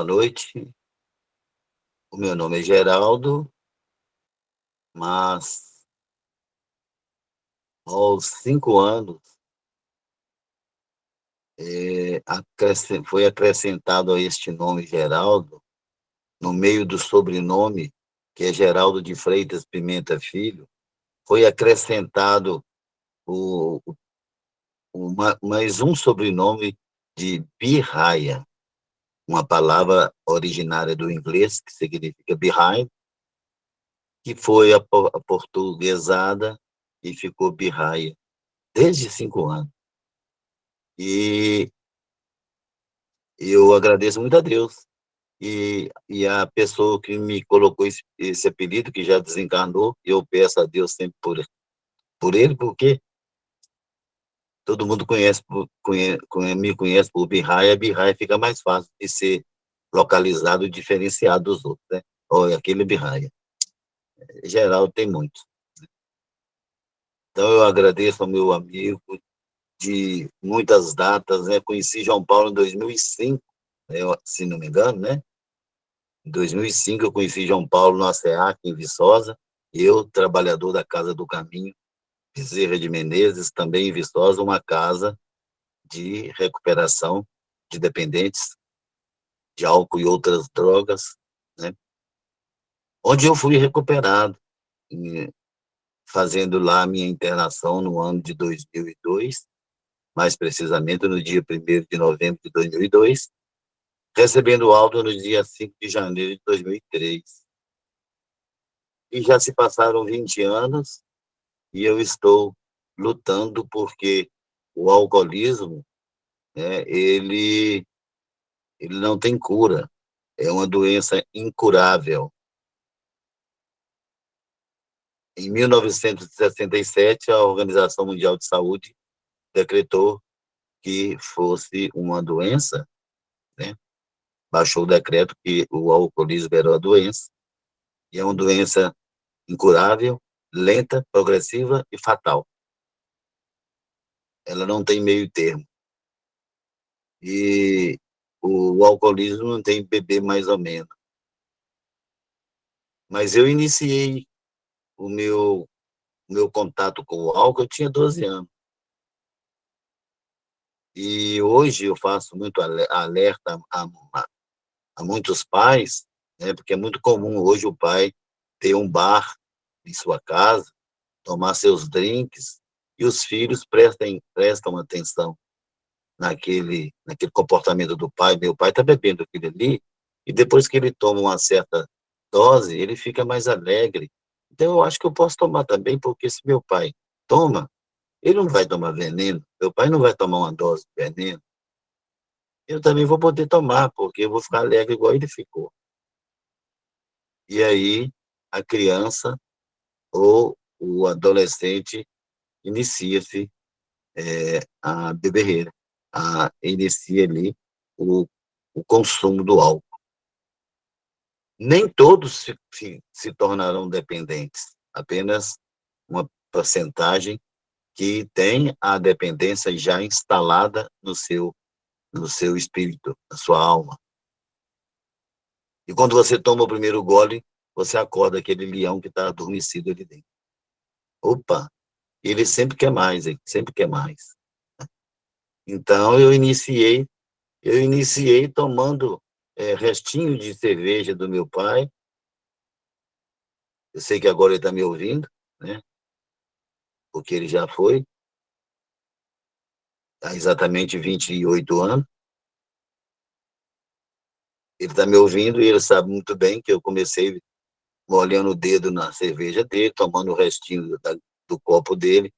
Boa noite. O meu nome é Geraldo, mas aos 5 anos foi acrescentado a este nome Geraldo, no meio do sobrenome, que é Geraldo de Freitas Pimenta Filho, foi acrescentado o, mais um sobrenome de Birraia, uma palavra originária do inglês que significa behind, que foi aportuguesada e ficou Birraia, desde 5 anos. E eu agradeço muito a Deus. E a pessoa que me colocou esse apelido, que já desencarnou, eu peço a Deus sempre por ele, porque todo mundo me conhece por Birraia. Birraia fica mais fácil de ser localizado e diferenciado dos outros, né? Olha, aquele Birraia. Em geral, tem muito. Então, eu agradeço ao meu amigo de muitas datas, né? Conheci João Paulo em 2005, né? Se não me engano, né? Em 2005, eu conheci João Paulo no ASEAC, em Viçosa. Eu, trabalhador da Casa do Caminho, Bezerra de Menezes, também em Viçosa, uma casa de recuperação de dependentes de álcool e outras drogas, né? Onde eu fui recuperado, fazendo lá a minha internação no ano de 2002, mais precisamente no dia 1º de novembro de 2002, recebendo alta no dia 5 de janeiro de 2003. E já se passaram 20 anos e eu estou lutando porque o alcoolismo, né, ele não tem cura, é uma doença incurável. Em 1967, a Organização Mundial de Saúde decretou que fosse uma doença, né? Baixou o decreto que o alcoolismo era uma doença, e é uma doença incurável, lenta, progressiva e fatal. Ela não tem meio termo. E o alcoolismo não tem bebê mais ou menos. Mas eu iniciei o meu contato com o álcool, eu tinha 12 anos. E hoje eu faço muito alerta a muitos pais, né, porque é muito comum hoje o pai ter um bar em sua casa, tomar seus drinks, e os filhos prestam atenção naquele comportamento do pai. Meu pai está bebendo aquilo ali, e depois que ele toma uma certa dose, ele fica mais alegre. Então, eu acho que eu posso tomar também, porque se meu pai toma, ele não vai tomar veneno, meu pai não vai tomar uma dose de veneno, eu também vou poder tomar, porque eu vou ficar alegre igual ele ficou. E aí, a criança ou o adolescente inicia-se a beberreira, inicia ali o, o consumo do álcool. Nem todos se tornarão dependentes, apenas uma porcentagem que tem a dependência já instalada no seu espírito, na sua alma. E quando você toma o primeiro gole, você acorda aquele leão que está adormecido ali dentro. Opa, ele sempre quer mais, ele sempre quer mais. Então, eu iniciei tomando restinho de cerveja do meu pai. Eu sei que agora ele está me ouvindo, né? Porque ele já foi, há exatamente 28 anos. Ele está me ouvindo e ele sabe muito bem que eu comecei molhando o dedo na cerveja dele, tomando o restinho do copo dele,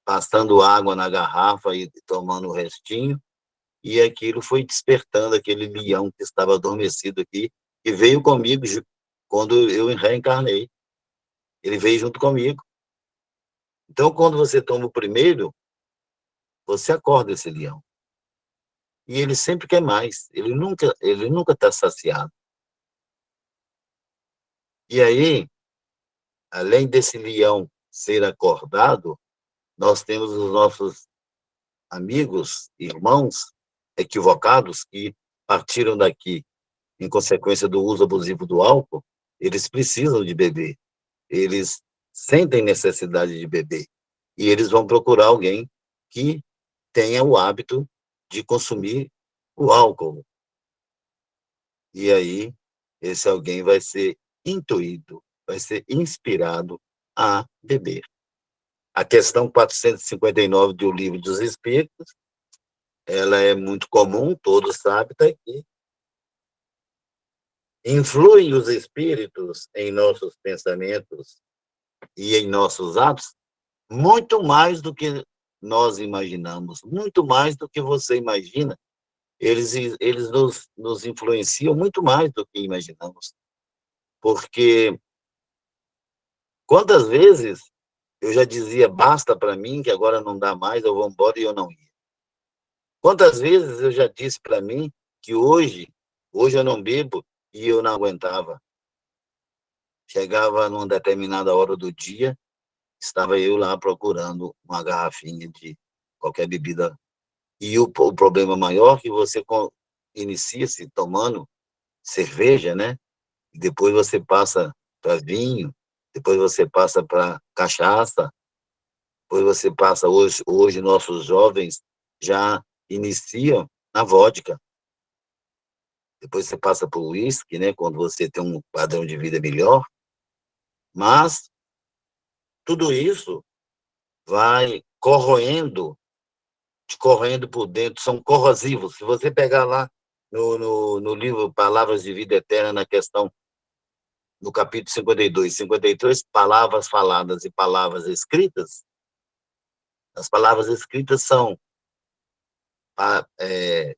passando água na garrafa e tomando o restinho, e aquilo foi despertando aquele leão que estava adormecido aqui, e veio comigo quando eu reencarnei. Ele veio junto comigo. Então, quando você toma o primeiro, você acorda esse leão. E ele sempre quer mais, ele nunca está saciado. E aí, além desse leão ser acordado, nós temos os nossos amigos, irmãos equivocados que partiram daqui em consequência do uso abusivo do álcool, eles precisam de beber, eles sentem necessidade de beber, e eles vão procurar alguém que tenha o hábito de consumir o álcool. E aí, esse alguém vai ser intuído, vai ser inspirado a beber. A questão 459 do Livro dos Espíritos, ela é muito comum, todos sabem, está aqui. Influem os espíritos em nossos pensamentos e em nossos atos muito mais do que nós imaginamos, muito mais do que você imagina. Eles nos influenciam muito mais do que imaginamos. Porque quantas vezes eu já dizia, basta para mim, que agora não dá mais, eu vou embora e eu não ia. Quantas vezes eu já disse para mim que hoje eu não bebo e eu não aguentava. Chegava numa determinada hora do dia, estava eu lá procurando uma garrafinha de qualquer bebida. E o problema maior é que você inicia-se tomando cerveja, né? E depois você passa para vinho, depois você passa para cachaça, depois você passa, hoje nossos jovens já iniciam na vodka. Depois você passa para o uísque, né? Quando você tem um padrão de vida melhor. Mas tudo isso vai corroendo por dentro, são corrosivos. Se você pegar lá no livro Palavras de Vida Eterna, na questão, no capítulo 52, palavras faladas e palavras escritas, as palavras escritas são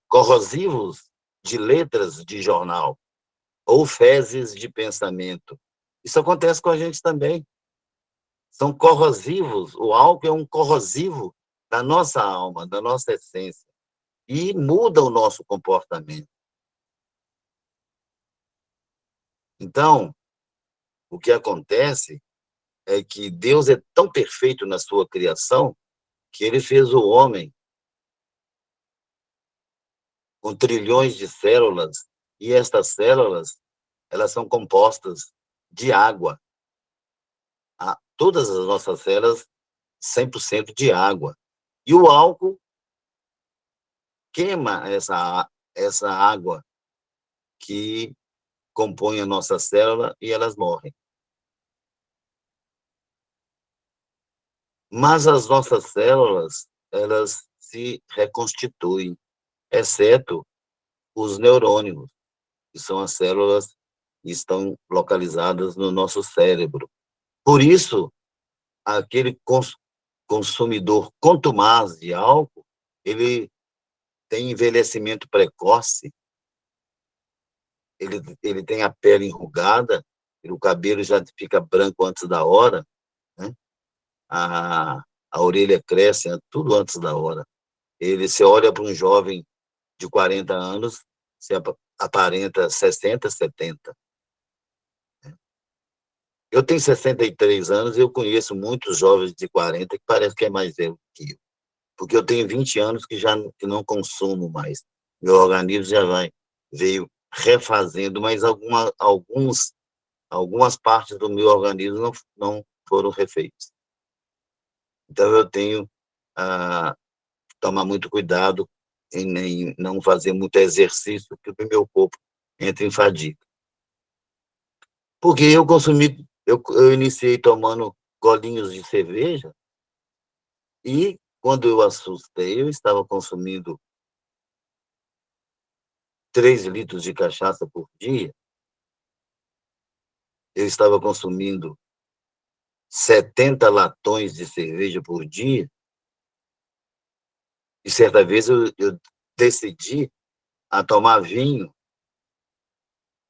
corrosivos de letras de jornal, ou fezes de pensamento. Isso acontece com a gente também. São corrosivos, o álcool é um corrosivo da nossa alma, da nossa essência, e muda o nosso comportamento. Então, o que acontece é que Deus é tão perfeito na sua criação que ele fez o homem com trilhões de células, e estas células, elas são compostas de água. Todas as nossas células, 100% de água. E o álcool queima essa água que compõe a nossa célula e elas morrem. Mas as nossas células, elas se reconstituem, exceto os neurônios, que são as células que estão localizadas no nosso cérebro. Por isso, aquele consumidor contumaz de álcool, ele tem envelhecimento precoce, ele tem a pele enrugada, o cabelo já fica branco antes da hora, né? a, a orelha cresce, tudo antes da hora. Se olha para um jovem de 40 anos, se aparenta 60, 70. Eu tenho 63 anos e eu conheço muitos jovens de 40 que parece que é mais velho que eu. Porque eu tenho 20 anos que não consumo mais. Meu organismo veio refazendo, mas algumas partes do meu organismo não foram refeitas. Então, eu tenho a tomar muito cuidado em não fazer muito exercício, porque o meu corpo entra em fadiga. Porque eu iniciei tomando golinhos de cerveja e, quando eu assustei, eu estava consumindo 3 litros de cachaça por dia, eu estava consumindo 70 latões de cerveja por dia, e certa vez eu decidi a tomar vinho.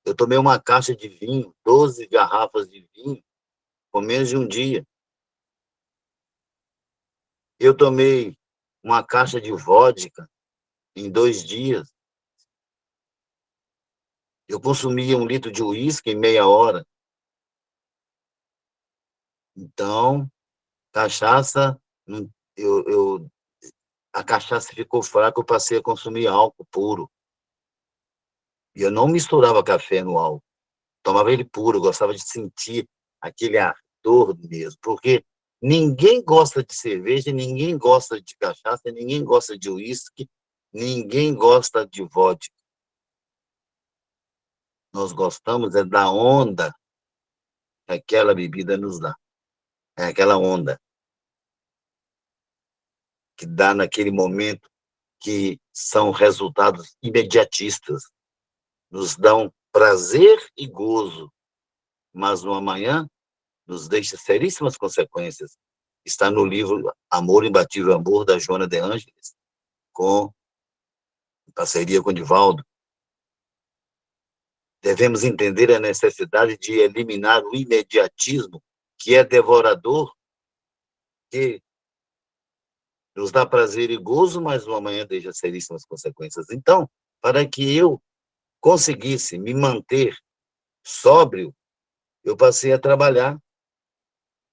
Eu tomei uma caixa de vinho, 12 garrafas de vinho, com menos de um dia. Eu tomei uma caixa de vodka em 2 dias. Eu consumia 1 litro de uísque em meia hora. Então, cachaça, a cachaça ficou fraca, eu passei a consumir álcool puro. E eu não misturava café no álcool. Tomava ele puro, gostava de sentir aquele ardor mesmo, porque ninguém gosta de cerveja, ninguém gosta de cachaça, ninguém gosta de uísque, ninguém gosta de vodka. Nós gostamos é da onda que aquela bebida nos dá. É aquela onda que dá naquele momento, que são resultados imediatistas, nos dão prazer e gozo, mas no amanhã nos deixa seríssimas consequências. Está no livro Amor, Imbatível Amor, da Joana de Ângeles, com em parceria com Divaldo. Devemos entender a necessidade de eliminar o imediatismo, que é devorador, que nos dá prazer e gozo, mas no amanhã deixa seríssimas consequências. Então, para que eu conseguisse me manter sóbrio, eu passei a trabalhar.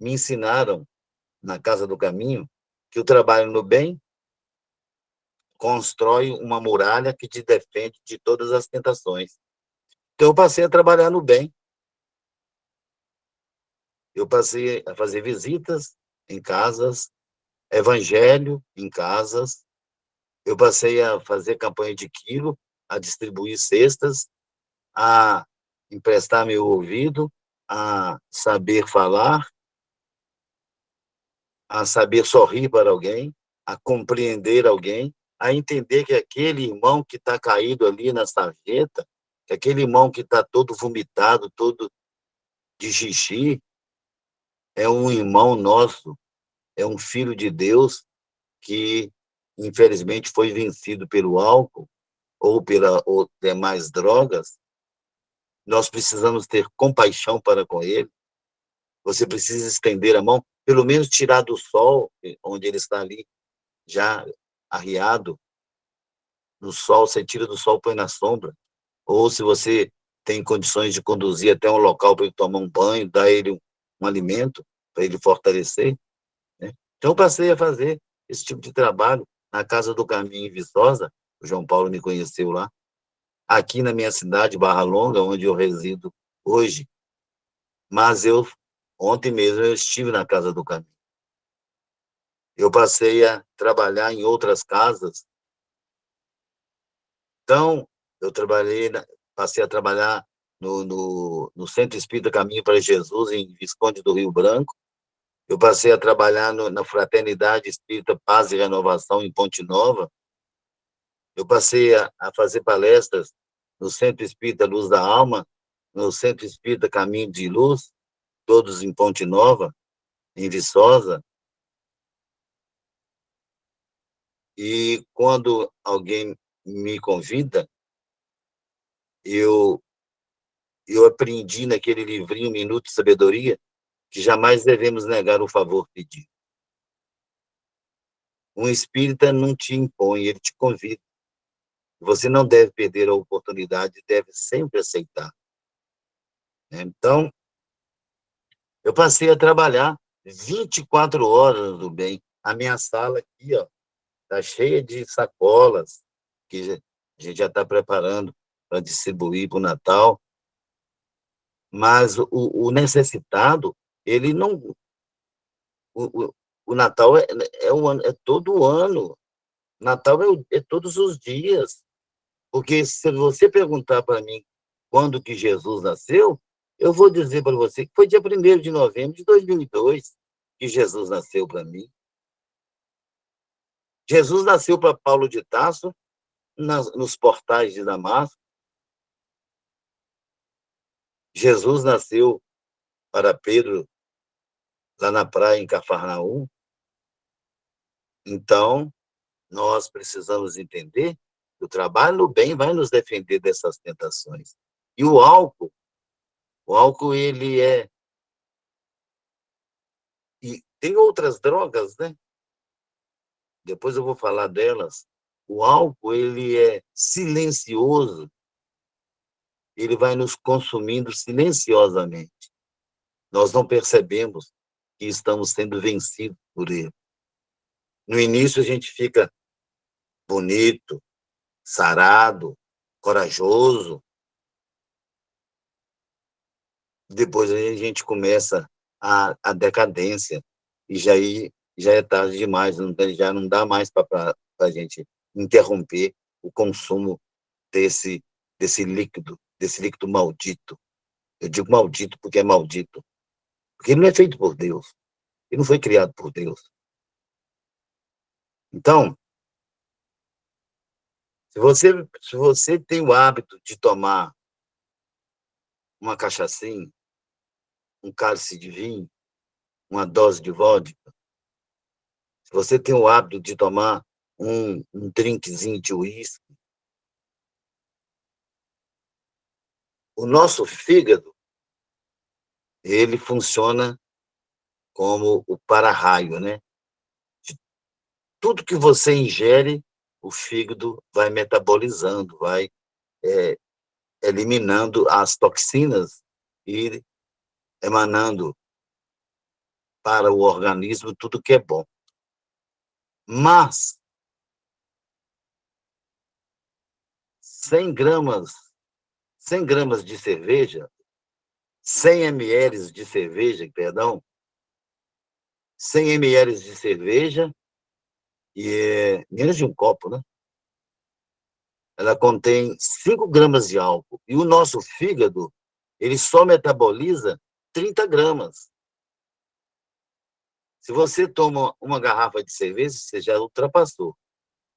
Me ensinaram, na Casa do Caminho, que o trabalho no bem constrói uma muralha que te defende de todas as tentações. Então, eu passei a trabalhar no bem. Eu passei a fazer visitas em casas, evangelho em casas. Eu passei a fazer campanha de quilo, a distribuir cestas, a emprestar meu ouvido, a saber falar, a saber sorrir para alguém, a compreender alguém, a entender que aquele irmão que está caído ali na sarjeta, que aquele irmão que está todo vomitado, todo de xixi, é um irmão nosso, é um filho de Deus que, infelizmente, foi vencido pelo álcool ou demais drogas. Nós precisamos ter compaixão para com ele. Você precisa estender a mão, pelo menos tirar do sol, onde ele está ali, já arriado no sol, você tira do sol, põe na sombra. Ou se você tem condições de conduzir até um local para ele tomar um banho, dar ele um alimento, para ele fortalecer, né? Então, eu passei a fazer esse tipo de trabalho na Casa do Caminho, em Viçosa. O João Paulo me conheceu lá. Aqui na minha cidade, Barra Longa, onde eu resido hoje. Mas ontem mesmo, eu estive na Casa do Caminho. Eu passei a trabalhar em outras casas. Então, passei a trabalhar no Centro Espírita Caminho para Jesus, em Visconde do Rio Branco. Eu passei a trabalhar na Fraternidade Espírita Paz e Renovação, em Ponte Nova. Eu passei a fazer palestras no Centro Espírita Luz da Alma, no Centro Espírita Caminho de Luz, todos em Ponte Nova, em Viçosa. E quando alguém me convida, eu, eu aprendi naquele livrinho Minuto de Sabedoria que jamais devemos negar o favor pedido. Um espírita não te impõe, ele te convida. Você não deve perder a oportunidade, deve sempre aceitar. Então, eu passei a trabalhar 24 horas do bem. A minha sala aqui, ó, está cheia de sacolas que a gente já está preparando para distribuir para o Natal. Mas o necessitado, ele não. O, o, o Natal é todo ano. Natal é todos os dias. Porque se você perguntar para mim quando que Jesus nasceu, eu vou dizer para você que foi dia 1º de novembro de 2002 que Jesus nasceu para mim. Jesus nasceu para Paulo de Tarso nos portais de Damasco. Jesus nasceu para Pedro lá na praia em Cafarnaum. Então, nós precisamos entender que o trabalho no bem vai nos defender dessas tentações. E o álcool ele é... E tem outras drogas, né? Depois eu vou falar delas. O álcool, ele é silencioso, ele vai nos consumindo silenciosamente. Nós não percebemos que estamos sendo vencidos por ele. No início, a gente fica bonito, sarado, corajoso, depois aí a gente começa a decadência, e já é tarde demais, já não dá mais para a gente interromper o consumo desse, desse líquido maldito. Eu digo maldito porque é maldito, porque ele não é feito por Deus, ele não foi criado por Deus. Então, se você tem o hábito de tomar uma cachaçinha, um cálice de vinho, uma dose de vodka, se você tem o hábito de tomar um drinkzinho de uísque, o nosso fígado, ele funciona como o para-raio, né? De tudo que você ingere, o fígado vai metabolizando, vai é, eliminando as toxinas e emanando para o organismo tudo que é bom. Mas 100 gramas, 100 gramas de cerveja, 100 ml de cerveja, perdão, 100 ml de cerveja, e é menos de um copo, né? Ela contém 5 gramas de álcool. E o nosso fígado, ele só metaboliza 30 gramas. Se você toma uma garrafa de cerveja, você já ultrapassou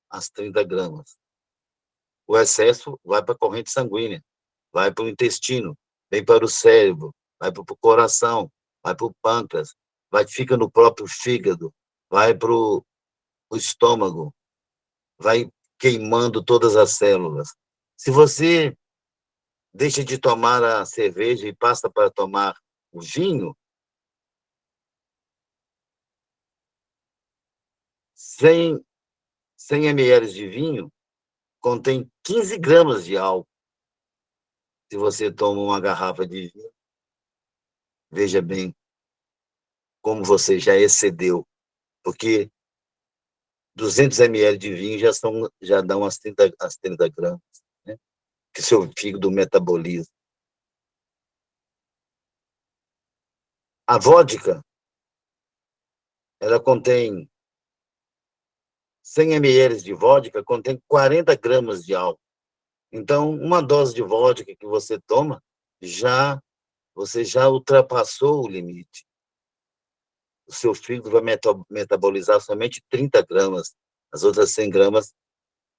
as 30 gramas. O excesso vai para a corrente sanguínea, vai para o intestino, vem para o cérebro, vai para o coração, vai para o pâncreas, fica no próprio fígado, vai para o estômago, vai queimando todas as células. Se você deixa de tomar a cerveja e passa para tomar o vinho, 100, 100 ml de vinho contém 15 gramas de álcool. Se você toma uma garrafa de vinho, veja bem como você já excedeu, porque 200 ml de vinho já dão as 30 gramas, né? Que seu fígado metaboliza. A vodka, ela contém 100 ml de vodka, contém 40 gramas de álcool. Então, uma dose de vodka que você toma, você já ultrapassou o limite. O seu fígado vai metabolizar somente 30 gramas. As outras 100 gramas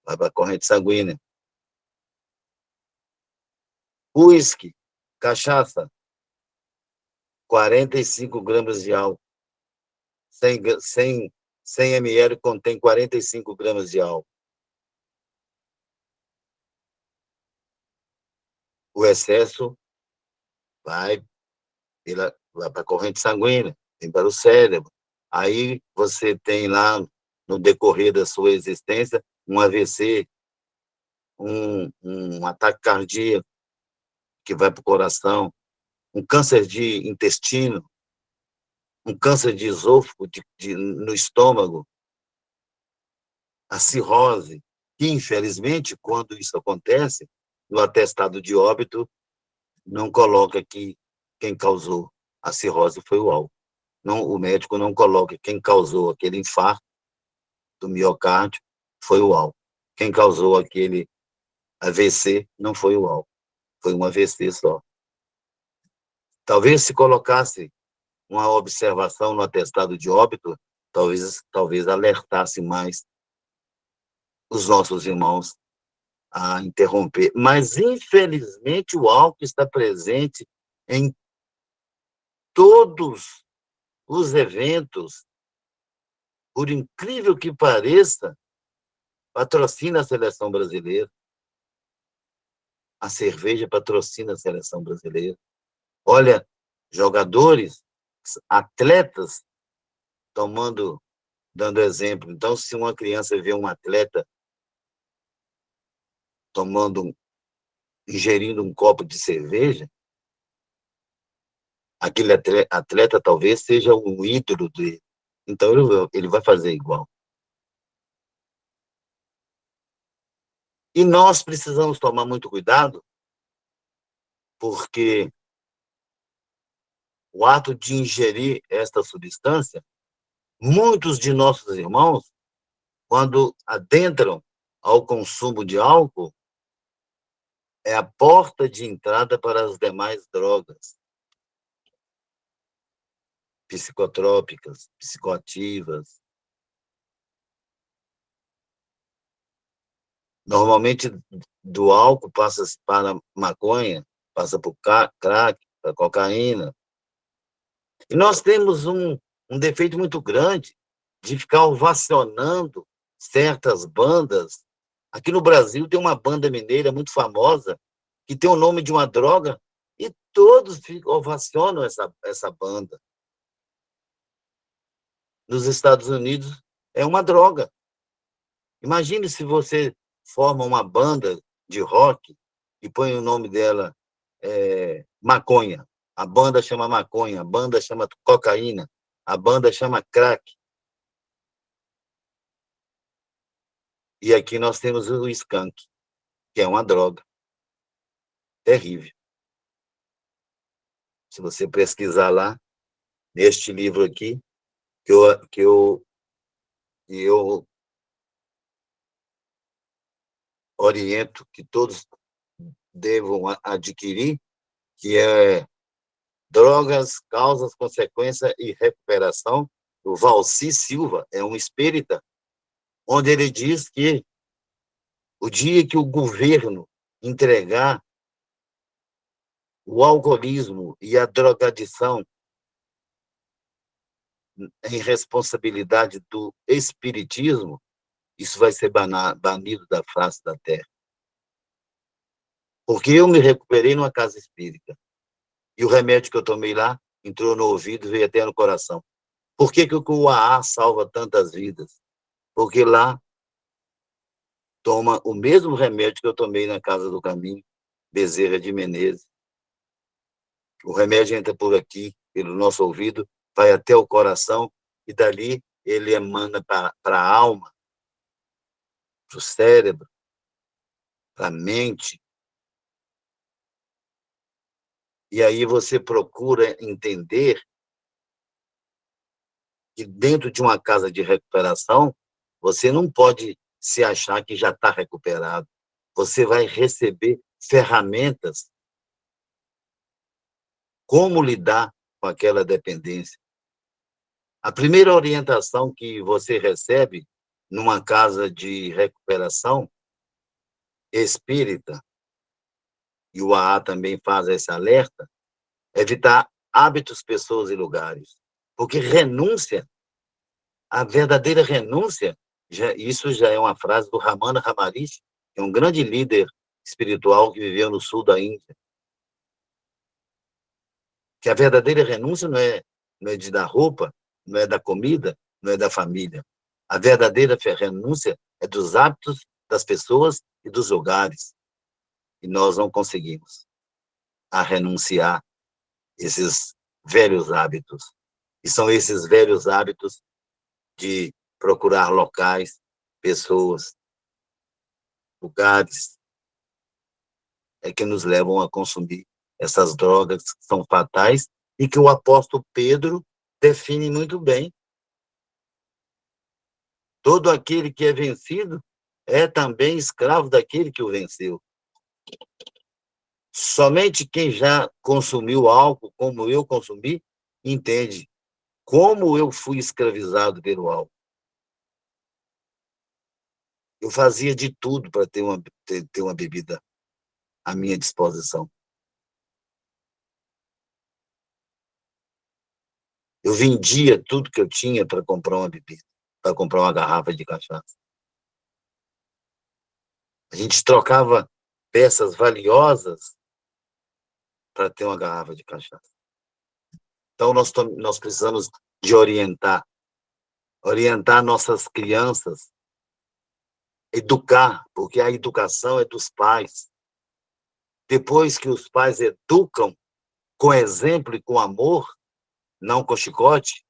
vai para a corrente sanguínea. Uísque, cachaça, 45 gramas de álcool. 100 ml contém 45 gramas de álcool. O excesso vai, vai para a corrente sanguínea, vem para o cérebro. Aí você tem lá, no decorrer da sua existência, um AVC, um ataque cardíaco que vai para o coração, um câncer de intestino, um câncer de esôfago no estômago, a cirrose. E, infelizmente, quando isso acontece, no atestado de óbito, não coloca que quem causou a cirrose foi o álcool. Não, o médico não coloca quem causou aquele infarto do miocárdio foi o álcool. Quem causou aquele AVC não foi o álcool, foi um AVC só. Talvez se colocasse uma observação no atestado de óbito, talvez alertasse mais os nossos irmãos a interromper. Mas, infelizmente, o álcool está presente em todos os eventos. Por incrível que pareça, patrocina a seleção brasileira. A cerveja patrocina a seleção brasileira. Olha, jogadores, atletas tomando, dando exemplo. Então, se uma criança vê um atleta tomando, ingerindo um copo de cerveja, aquele atleta talvez seja um ídolo dele. Então, ele vai fazer igual. E nós precisamos tomar muito cuidado, porque o ato de ingerir esta substância, muitos de nossos irmãos, quando adentram ao consumo de álcool, é a porta de entrada para as demais drogas psicotrópicas, psicoativas. Normalmente, do álcool passa-se para maconha, passa por crack, para cocaína. E nós temos um defeito muito grande de ficar ovacionando certas bandas. Aqui no Brasil tem uma banda mineira muito famosa que tem o nome de uma droga e todos ovacionam essa banda. Nos Estados Unidos é uma droga. Imagine se você forma uma banda de rock e põe o nome dela maconha. A banda chama maconha, a banda chama cocaína, a banda chama crack. E aqui nós temos o skunk, que é uma droga terrível. Se você pesquisar lá, neste livro aqui, que eu oriento que todos devam adquirir, que é Drogas, Causas, Consequências e Recuperação, o Valci Silva, é um espírita, onde ele diz que o dia que o governo entregar o alcoolismo e a drogadição em responsabilidade do espiritismo, isso vai ser banido da face da terra. Porque eu me recuperei numa casa espírita. E o remédio que eu tomei lá entrou no ouvido e veio até no coração. Por que o AA salva tantas vidas? Porque lá toma o mesmo remédio que eu tomei na Casa do Caminho, Bezerra de Menezes. O remédio entra por aqui, pelo nosso ouvido, vai até o coração e dali ele emana para a alma, para o cérebro, para a mente. E aí você procura entender que dentro de uma casa de recuperação, você não pode se achar que já está recuperado. Você vai receber ferramentas como lidar com aquela dependência. A primeira orientação que você recebe numa casa de recuperação espírita, e o AA também faz esse alerta, é evitar hábitos, pessoas e lugares. Porque renúncia, a verdadeira renúncia, isso já é uma frase do Ramana Maharishi, que é um grande líder espiritual que viveu no sul da Índia. Que a verdadeira renúncia não é de dar roupa, não é da comida, não é da família. A verdadeira renúncia é dos hábitos das pessoas e dos lugares. E nós não conseguimos renunciar esses velhos hábitos. E são esses velhos hábitos de procurar locais, pessoas, lugares, que nos levam a consumir essas drogas que são fatais e que o apóstolo Pedro define muito bem. Todo aquele que é vencido é também escravo daquele que o venceu. Somente quem já consumiu álcool, como eu consumi, entende como eu fui escravizado pelo álcool. Eu fazia de tudo para ter uma bebida à minha disposição. Eu vendia tudo que eu tinha para comprar uma bebida, para comprar uma garrafa de cachaça. A gente trocava peças valiosas para ter uma garrafa de cachaça. Então, nós precisamos de orientar nossas crianças, educar, porque a educação é dos pais. Depois que os pais educam com exemplo e com amor, não com chicote,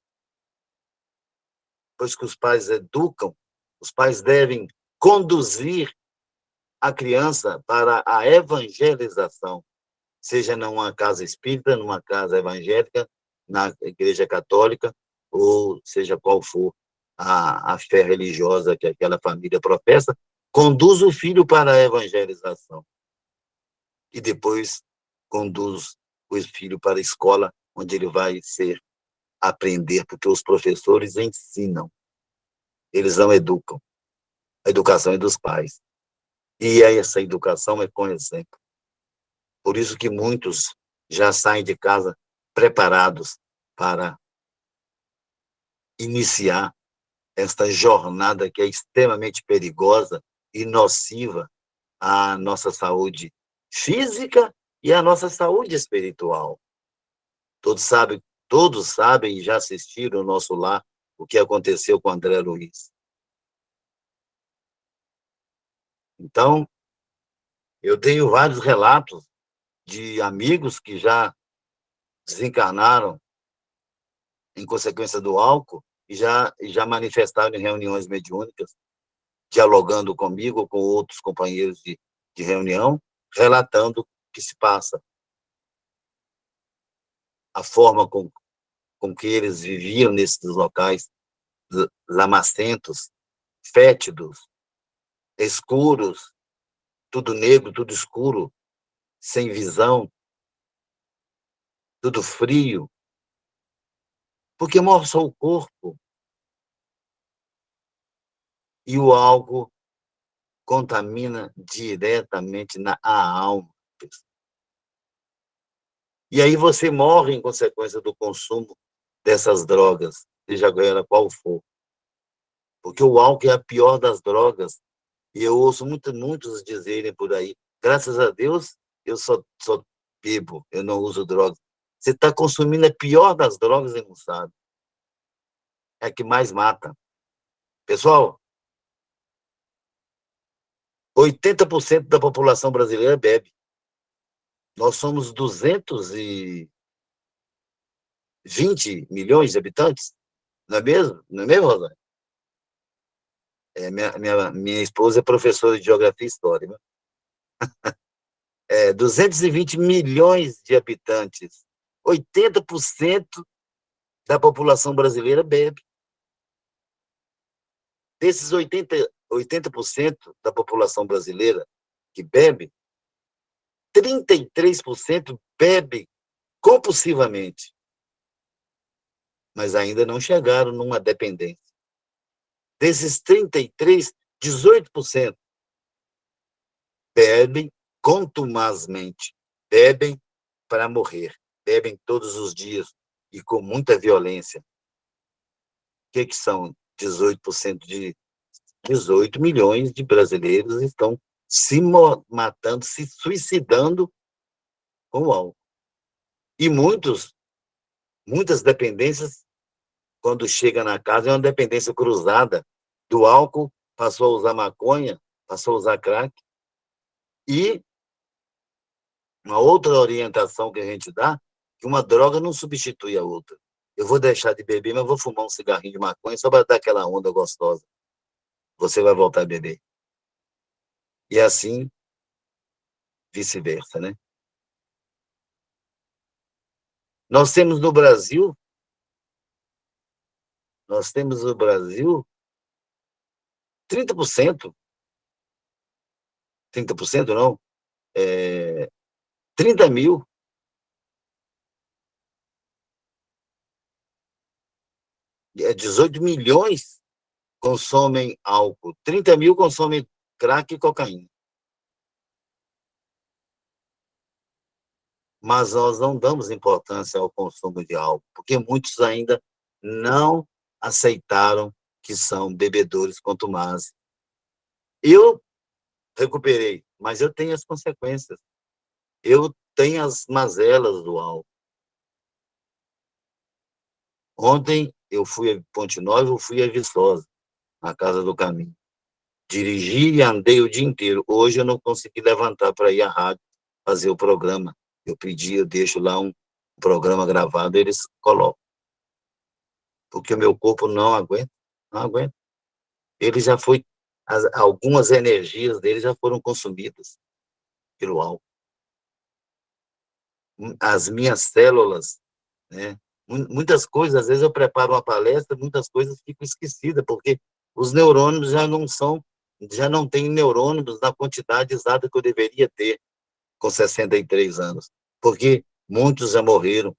depois que os pais educam, os pais devem conduzir a criança para a evangelização, seja numa casa espírita, numa casa evangélica, na Igreja Católica, ou seja qual for a fé religiosa que aquela família professa, conduz o filho para a evangelização e depois conduz o filho para a escola, onde ele vai aprender, porque os professores ensinam, eles não educam. A educação é dos pais. E essa educação é com exemplo. Por isso que muitos já saem de casa preparados para iniciar esta jornada que é extremamente perigosa e nociva à nossa saúde física e à nossa saúde espiritual. Todos sabem e já assistiram no nosso lar o que aconteceu com André Luiz. Então, eu tenho vários relatos de amigos que já desencarnaram em consequência do álcool e já manifestaram em reuniões mediúnicas, dialogando comigo ou com outros companheiros de reunião, relatando o que se passa, a forma com que eles viviam nesses locais lamacentos, fétidos, escuros, tudo negro, tudo escuro, sem visão, tudo frio, porque morre só o corpo e o álcool contamina diretamente a alma. E aí você morre em consequência do consumo dessas drogas, seja ela qual for. Porque o álcool é a pior das drogas. E eu ouço muitos dizerem por aí, graças a Deus, eu só bebo, eu não uso drogas. Você está consumindo a pior das drogas e não sabe. É a que mais mata. Pessoal, 80% da população brasileira bebe. Nós somos 220 milhões de habitantes, não é mesmo? Não é mesmo, Rosane? Minha esposa é professora de Geografia e História. Né? 220 milhões de habitantes. 80% da população brasileira bebe. Desses 80% da população brasileira que bebe, 33% bebe compulsivamente, mas ainda não chegaram numa dependência. Desses 33, 18% bebem contumazmente, bebem para morrer, bebem todos os dias e com muita violência. O que são 18% de 18 milhões de brasileiros estão se matando, se suicidando com o álcool. E muitas dependências, quando chega na casa, é uma dependência cruzada do álcool, passou a usar maconha, passou a usar crack. E uma outra orientação que a gente dá, que uma droga não substitui a outra. Eu vou deixar de beber, mas vou fumar um cigarrinho de maconha só para dar aquela onda gostosa. Você vai voltar a beber. E assim, vice-versa, né? Nós temos no Brasil, nós temos no Brasil 30%, 30% não, 30 mil, 18 milhões consomem álcool, 30 mil consomem crack e cocaína. Mas nós não damos importância ao consumo de álcool, porque muitos ainda não aceitaram que são bebedores contumazes. Eu recuperei, mas eu tenho as consequências. Eu tenho as mazelas do álcool. Ontem eu fui a Ponte Nova, eu fui a Viçosa, na Casa do Caminho. Dirigi e andei o dia inteiro. Hoje eu não consegui levantar para ir à rádio fazer o programa. Eu pedi, eu deixo lá um programa gravado, eles colocam. Porque o meu corpo não aguenta, não aguenta. Ele já foi, algumas energias dele já foram consumidas pelo álcool. As minhas células, né, Muitas coisas, às vezes eu preparo uma palestra, muitas coisas ficam esquecidas, porque os neurônios já não têm neurônios na quantidade exata que eu deveria ter com 63 anos, porque muitos já morreram,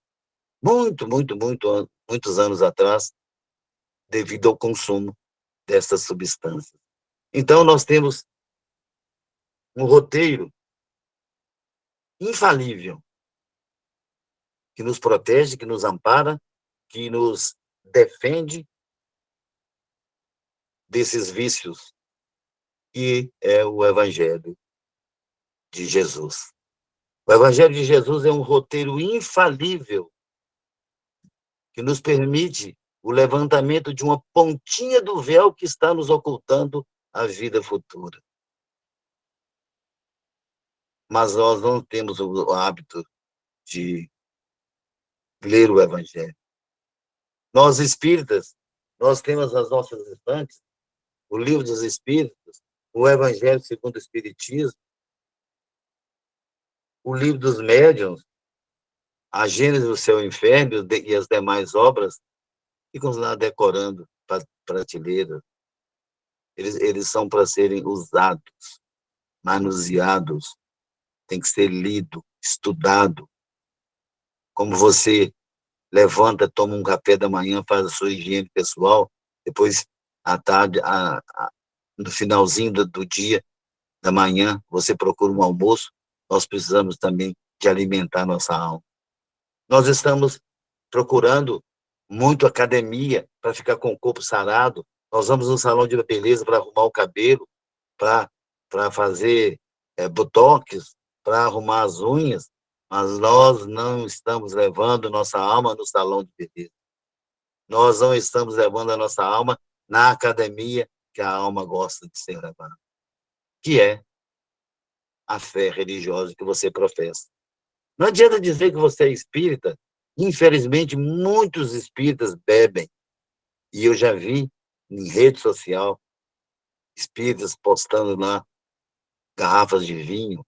muitos anos atrás, devido ao consumo dessas substâncias. Então, nós temos um roteiro infalível que nos protege, que nos ampara, que nos defende desses vícios, que é o Evangelho de Jesus. O Evangelho de Jesus é um roteiro infalível que nos permite o levantamento de uma pontinha do véu que está nos ocultando a vida futura. Mas nós não temos o hábito de ler o Evangelho. Nós, espíritas, nós temos as nossas estantes, o Livro dos Espíritos, o Evangelho segundo o Espiritismo, o Livro dos Médiuns, a Gênesis do Céu e Inferno e as demais obras, ficam lá decorando prateleiras. Eles são para serem usados, manuseados, tem que ser lido, estudado. Como você levanta, toma um café da manhã, faz a sua higiene pessoal, depois, à tarde, no finalzinho do dia, da manhã, você procura um almoço, nós precisamos também de alimentar nossa alma. Nós estamos procurando muito academia para ficar com o corpo sarado, nós vamos no salão de beleza para arrumar o cabelo, para fazer botox, para arrumar as unhas, mas nós não estamos levando nossa alma no salão de beleza. Nós não estamos levando a nossa alma na academia que a alma gosta de ser levada, que é a fé religiosa que você professa. Não adianta dizer que você é espírita. Infelizmente, muitos espíritas bebem. E eu já vi em rede social espíritas postando lá garrafas de vinho,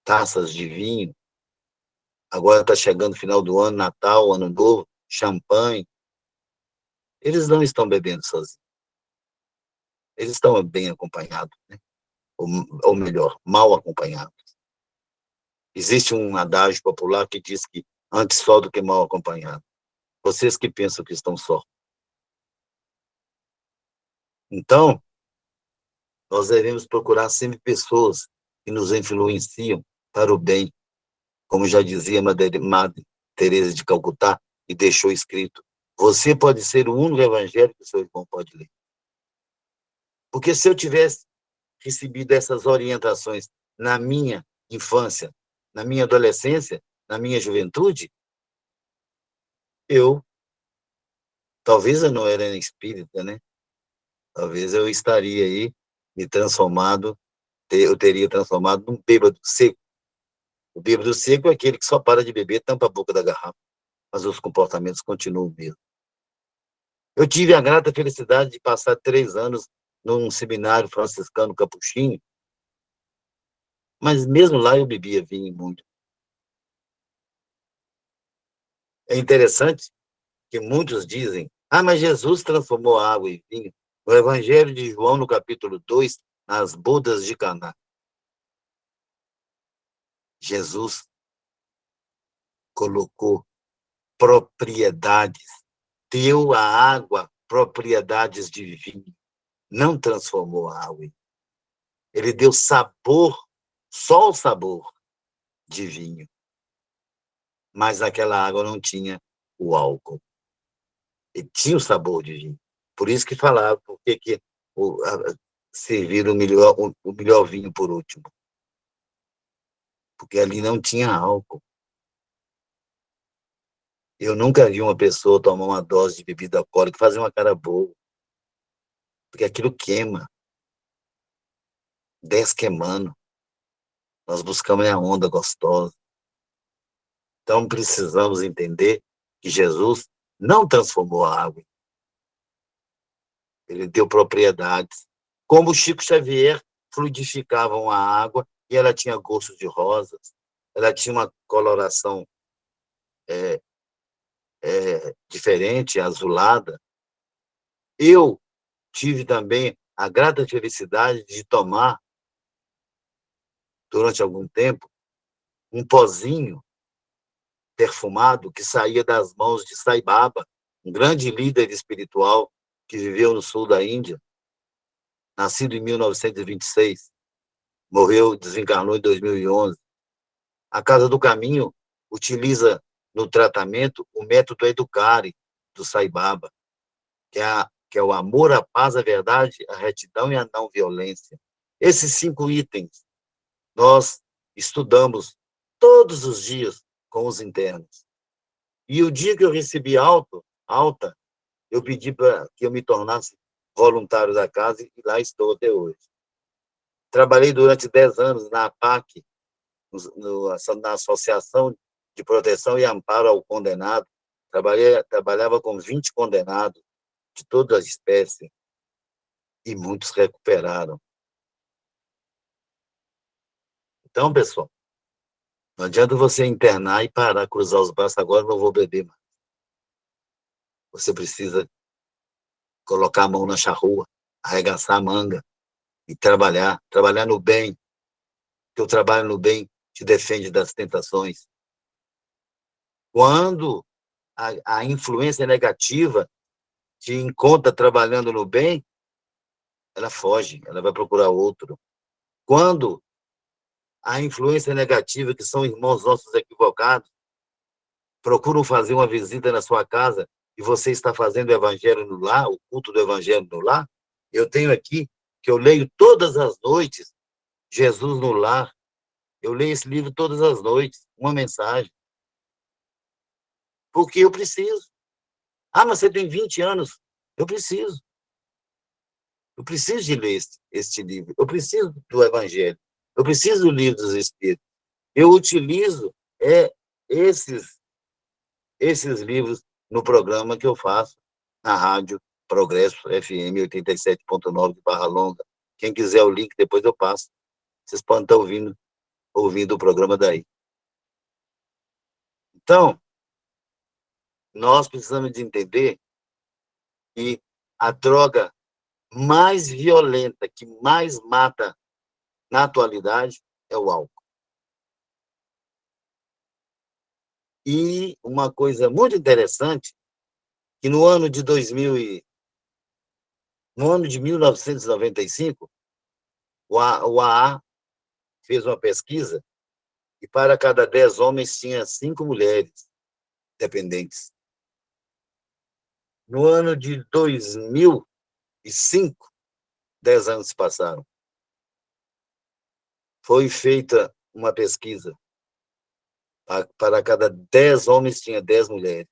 taças de vinho. Agora está chegando o final do ano, Natal, Ano Novo, champanhe. Eles não estão bebendo sozinhos. Eles estão bem acompanhados, né? Ou melhor, mal acompanhados. Existe um adágio popular que diz que antes só do que mal acompanhado. Vocês que pensam que estão só. Então, nós devemos procurar sempre pessoas que nos influenciam para o bem, como já dizia Madre Teresa de Calcutá, e deixou escrito: você pode ser o único evangelho que o seu irmão pode ler. Porque se eu tivesse recebido essas orientações na minha infância, na minha adolescência, na minha juventude, talvez eu não era espírita, né? Talvez eu estaria aí me transformado, eu teria transformado num bêbado seco. O bêbado seco é aquele que só para de beber, tampa a boca da garrafa, mas os comportamentos continuam mesmo. Eu tive a grata felicidade de passar 3 anos num seminário franciscano capuchinho, mas mesmo lá eu bebia vinho muito. É interessante que muitos dizem: mas Jesus transformou a água em vinho. No Evangelho de João, no capítulo 2, nas bodas de Caná, Jesus colocou propriedades, deu à água propriedades de vinho, não transformou a água. Ele deu sabor, só o sabor de vinho, mas aquela água não tinha o álcool. E tinha o sabor de vinho. Por isso que falava, porque que serviram o melhor vinho por último. Porque ali não tinha álcool. Eu nunca vi uma pessoa tomar uma dose de bebida alcoólica e fazer uma cara boa. Porque aquilo queima. 10 queimando. Nós buscamos a onda gostosa. Então precisamos entender que Jesus não transformou a água. Ele deu propriedades. Como o Chico Xavier fluidificavam a água e ela tinha gosto de rosas. Ela tinha uma coloração diferente, azulada. Eu tive também a grata felicidade de tomar, durante algum tempo, um pozinho perfumado que saía das mãos de Sai Baba, um grande líder espiritual que viveu no sul da Índia, nascido em 1926, morreu, desencarnou em 2011. A Casa do Caminho utiliza no tratamento o método Educare do Sai Baba, que é o amor, a paz, a verdade, a retidão e a não violência. Esses 5 itens nós estudamos todos os dias com os internos. E o dia que eu recebi alta, eu pedi para que eu me tornasse voluntário da casa e lá estou até hoje. Trabalhei durante 10 anos na APAC, na Associação de Proteção e Amparo ao Condenado. Trabalhava com 20 condenados de toda a espécie e muitos recuperaram. Então, pessoal, não adianta você internar e parar, cruzar os braços, agora não vou beber mais. Você precisa colocar a mão na charrua, arregaçar a manga e trabalhar no bem, porque o trabalho no bem te defende das tentações. Quando a influência negativa te encontra trabalhando no bem, ela foge, ela vai procurar outro. Quando a influência negativa, que são irmãos nossos equivocados, procuram fazer uma visita na sua casa e você está fazendo o evangelho no lar, o culto do evangelho no lar, eu tenho aqui, que eu leio todas as noites, Jesus no Lar. Eu leio esse livro todas as noites, uma mensagem. Porque eu preciso. Ah, mas você tem 20 anos. Eu preciso. Eu preciso de ler este livro. Eu preciso do Evangelho. Eu preciso do livro dos Espíritos. Eu utilizo esses, esses livros no programa que eu faço na rádio Progresso FM 87.9 de Barra Longa. Quem quiser o link, depois eu passo. Vocês podem estar ouvindo o programa daí. Então, nós precisamos de entender que a droga mais violenta, que mais mata na atualidade, é o álcool. E uma coisa muito interessante, que no ano de 1995, o AA fez uma pesquisa e para cada 10 homens tinha 5 mulheres dependentes. No ano de 2005, 10 anos se passaram, foi feita uma pesquisa. Para cada 10 homens tinha 10 mulheres.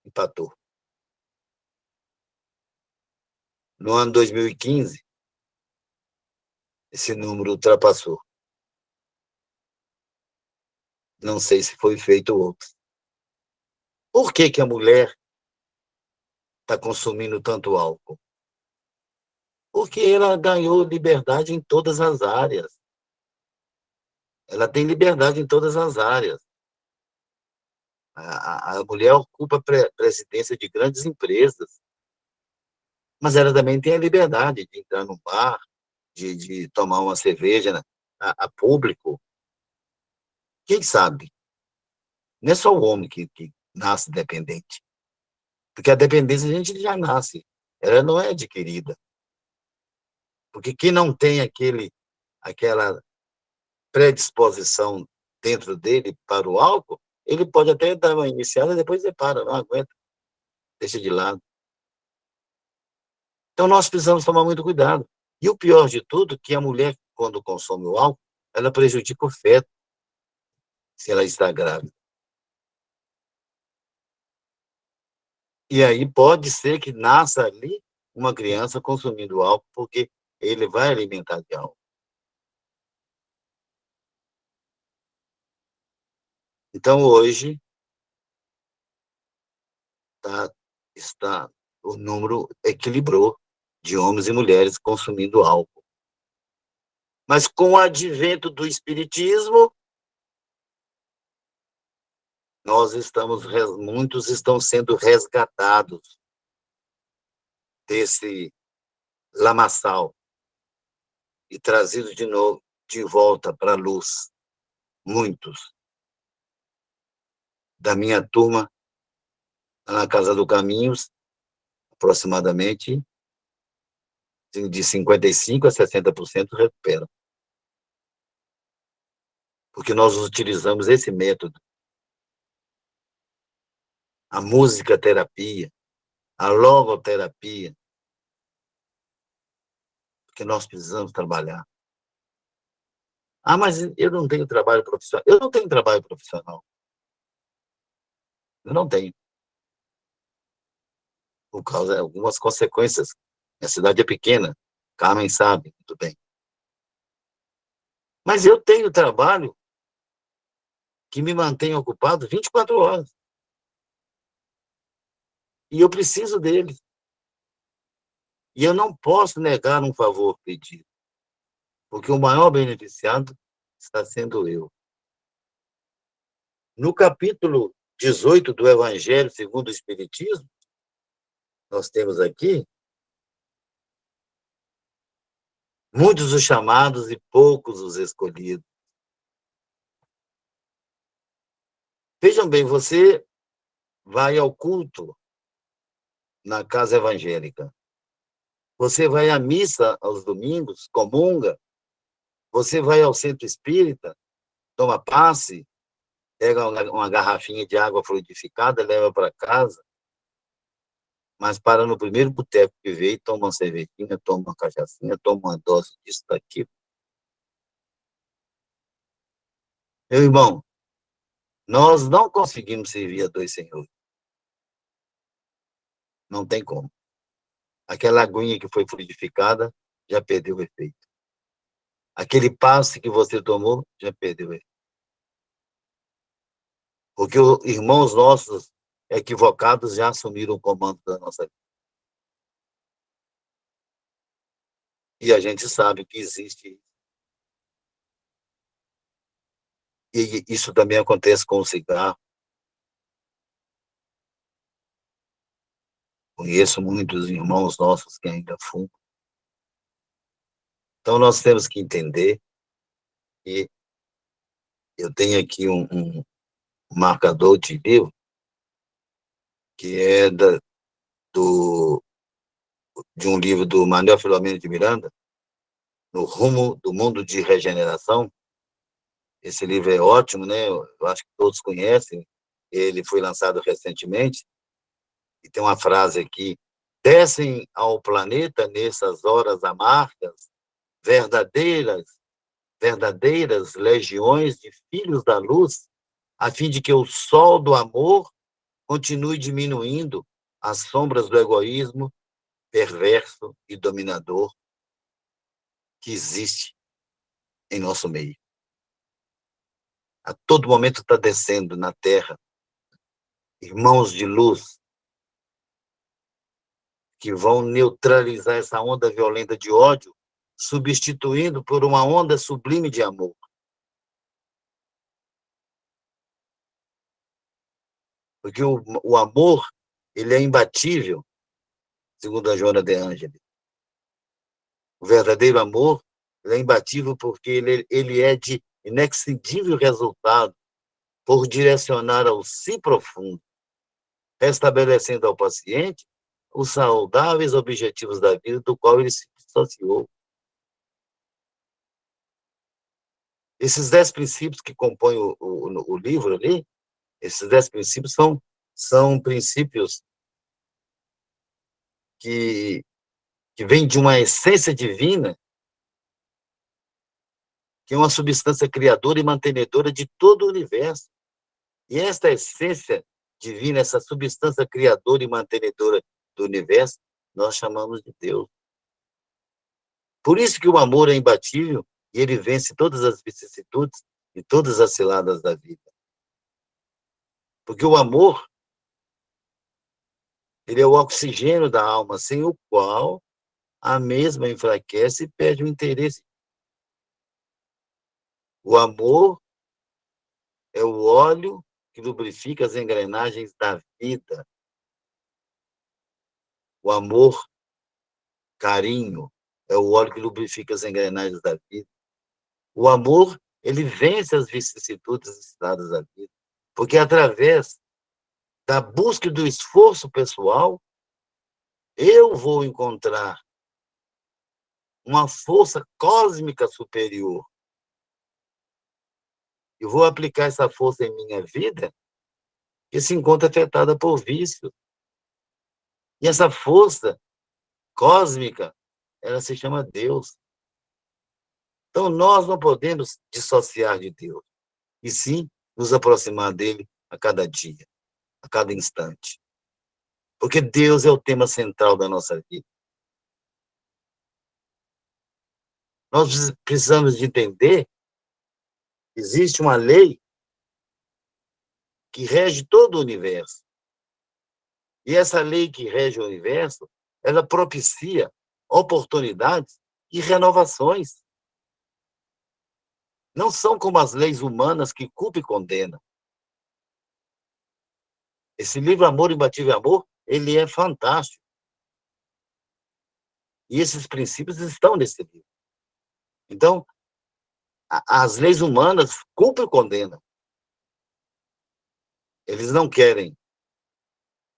Empatou. No ano 2015, esse número ultrapassou. Não sei se foi feito outro. Por que a mulher está consumindo tanto álcool? Porque ela ganhou liberdade em todas as áreas. Ela tem liberdade em todas as áreas. A mulher ocupa a presidência de grandes empresas, mas ela também tem a liberdade de entrar no bar, de tomar uma cerveja a público. Quem sabe? Não é só o homem que nasce dependente. Porque a dependência a gente já nasce. Ela não é adquirida. Porque quem não tem aquela predisposição dentro dele para o álcool, ele pode até dar uma iniciada e depois ele para, não aguenta, deixa de lado. Então nós precisamos tomar muito cuidado. E o pior de tudo, que a mulher, quando consome o álcool, ela prejudica o feto, se ela está grávida. E aí pode ser que nasça ali uma criança consumindo álcool, porque ele vai alimentar de álcool. Então, hoje, o número equilibrou de homens e mulheres consumindo álcool. Mas com o advento do espiritismo, muitos estão sendo resgatados desse lamaçal e trazidos de novo, de volta para a luz. Muitos da minha turma, na Casa do Caminhos, aproximadamente, de 55% a 60% recuperam. Porque nós utilizamos esse método. A música terapia, a logoterapia, que nós precisamos trabalhar. Ah, mas eu não tenho trabalho profissional. Eu não tenho trabalho profissional. Eu não tenho. Por causa de algumas consequências. Minha cidade é pequena. Carmen sabe, muito bem. Mas eu tenho trabalho que me mantém ocupado 24 horas. E eu preciso dele. E eu não posso negar um favor pedido. Porque o maior beneficiado está sendo eu. No capítulo 18 do Evangelho segundo o Espiritismo, nós temos aqui muitos os chamados e poucos os escolhidos. Vejam bem, você vai ao culto na casa evangélica, você vai à missa aos domingos, comunga, você vai ao centro espírita, toma passe, pega uma garrafinha de água fluidificada, leva para casa, mas para no primeiro boteco que vê e toma uma cervejinha, toma uma cachaçinha, toma uma dose disso, daquilo. Meu irmão, nós não conseguimos servir a dois senhores. Não tem como. Aquela aguinha que foi fluidificada já perdeu o efeito. Aquele passe que você tomou já perdeu o efeito. Porque irmãos nossos equivocados já assumiram o comando da nossa vida. E a gente sabe que existe. E isso também acontece com o cigarro. Conheço muitos irmãos nossos que ainda fumam. Então, nós temos que entender que eu tenho aqui um marcador de livro que é de um livro do Manuel Filomeno de Miranda, No Rumo do Mundo de Regeneração. Esse livro é ótimo, né? Eu acho que todos conhecem. Ele foi lançado recentemente. E tem uma frase aqui: descem ao planeta nessas horas amargas verdadeiras, verdadeiras legiões de filhos da luz, a fim de que o sol do amor continue diminuindo as sombras do egoísmo perverso e dominador que existe em nosso meio. A todo momento está descendo na Terra irmãos de luz que vão neutralizar essa onda violenta de ódio, substituindo por uma onda sublime de amor. Porque o amor, ele é imbatível, segundo a Joana de Ângeles. O verdadeiro amor, ele é imbatível porque ele é de inexcedível resultado por direcionar ao si profundo, estabelecendo ao paciente os saudáveis objetivos da vida do qual ele se dissociou. Esses 10 princípios que compõem o livro ali, esses 10 princípios são princípios que vêm de uma essência divina, que é uma substância criadora e mantenedora de todo o universo. E esta essência divina, essa substância criadora e mantenedora do universo, nós chamamos de Deus. Por isso que o amor é imbatível e ele vence todas as vicissitudes e todas as ciladas da vida. Porque o amor, ele é o oxigênio da alma, sem o qual a mesma enfraquece e perde o interesse. O amor é o óleo que lubrifica as engrenagens da vida. O amor, carinho, é o óleo que lubrifica as engrenagens da vida. O amor, ele vence as vicissitudes estradas da vida, porque através da busca e do esforço pessoal, eu vou encontrar uma força cósmica superior. Eu vou aplicar essa força em minha vida, que se encontra afetada por vício. E essa força cósmica, ela se chama Deus. Então, nós não podemos dissociar de Deus, e sim nos aproximar dele a cada dia, a cada instante. Porque Deus é o tema central da nossa vida. Nós precisamos de entender que existe uma lei que rege todo o universo. E essa lei que rege o universo, ela propicia oportunidades e renovações. Não são como as leis humanas que culpam e condenam. Esse livro Amor Imbatível Amor, ele é fantástico. E esses princípios estão nesse livro. Então, as leis humanas culpam e condenam. Eles não querem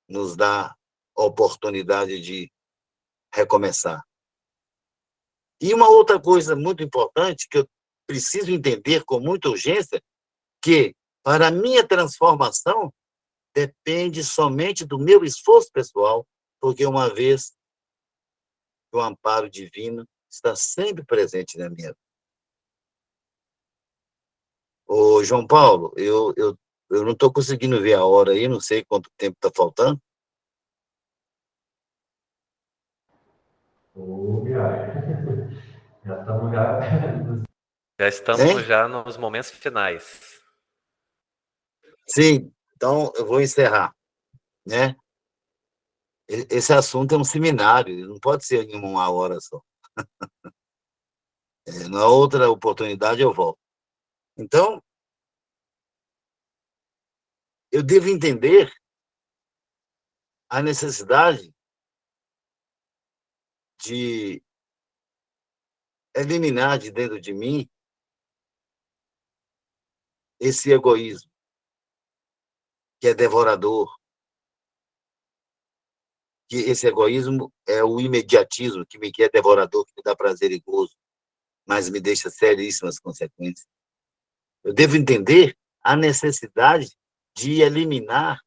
nos dar a oportunidade de recomeçar. E uma outra coisa muito importante que eu preciso entender com muita urgência, que para a minha transformação depende somente do meu esforço pessoal, porque uma vez que o amparo divino está sempre presente na minha vida. Ô, João Paulo, eu não estou conseguindo ver a hora aí, não sei quanto tempo está faltando. Já estamos já. Já Hein? estamos já nos momentos finais. Sim, então eu vou encerrar, né? Esse assunto é um seminário, não pode ser em uma hora só. Na outra oportunidade eu volto. Então, eu devo entender a necessidade de eliminar de dentro de mim esse egoísmo que é devorador, que esse egoísmo é o imediatismo que é devorador, que me dá prazer e gozo, mas me deixa seríssimas consequências. Eu devo entender a necessidade de eliminar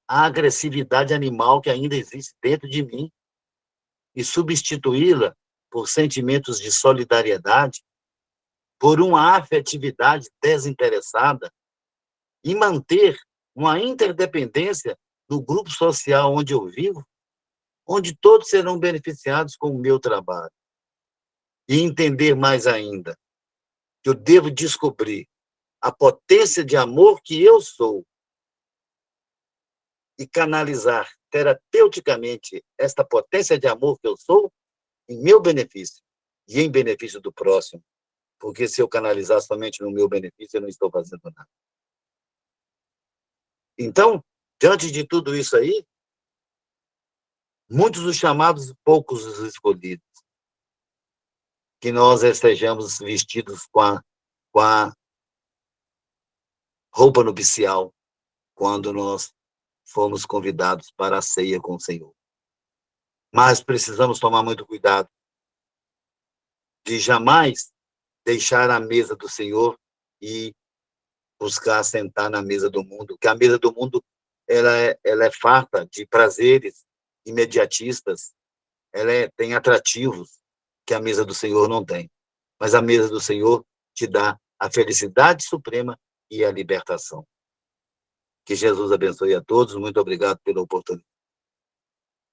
a agressividade animal que ainda existe dentro de mim e substituí-la por sentimentos de solidariedade, por uma afetividade desinteressada e manter uma interdependência no grupo social onde eu vivo, onde todos serão beneficiados com o meu trabalho. E entender mais ainda que eu devo descobrir a potência de amor que eu sou e canalizar terapeuticamente esta potência de amor que eu sou em meu benefício e em benefício do próximo. Porque se eu canalizar somente no meu benefício, eu não estou fazendo nada. Então, diante de tudo isso aí, muitos os chamados, poucos os escolhidos. Que nós estejamos vestidos com a roupa nupcial quando nós fomos convidados para a ceia com o Senhor. Mas precisamos tomar muito cuidado de jamais deixar a mesa do Senhor e buscar sentar na mesa do mundo, porque a mesa do mundo ela é farta de prazeres imediatistas, tem atrativos que a mesa do Senhor não tem. Mas a mesa do Senhor te dá a felicidade suprema e a libertação. Que Jesus abençoe a todos. Muito obrigado pela oportunidade.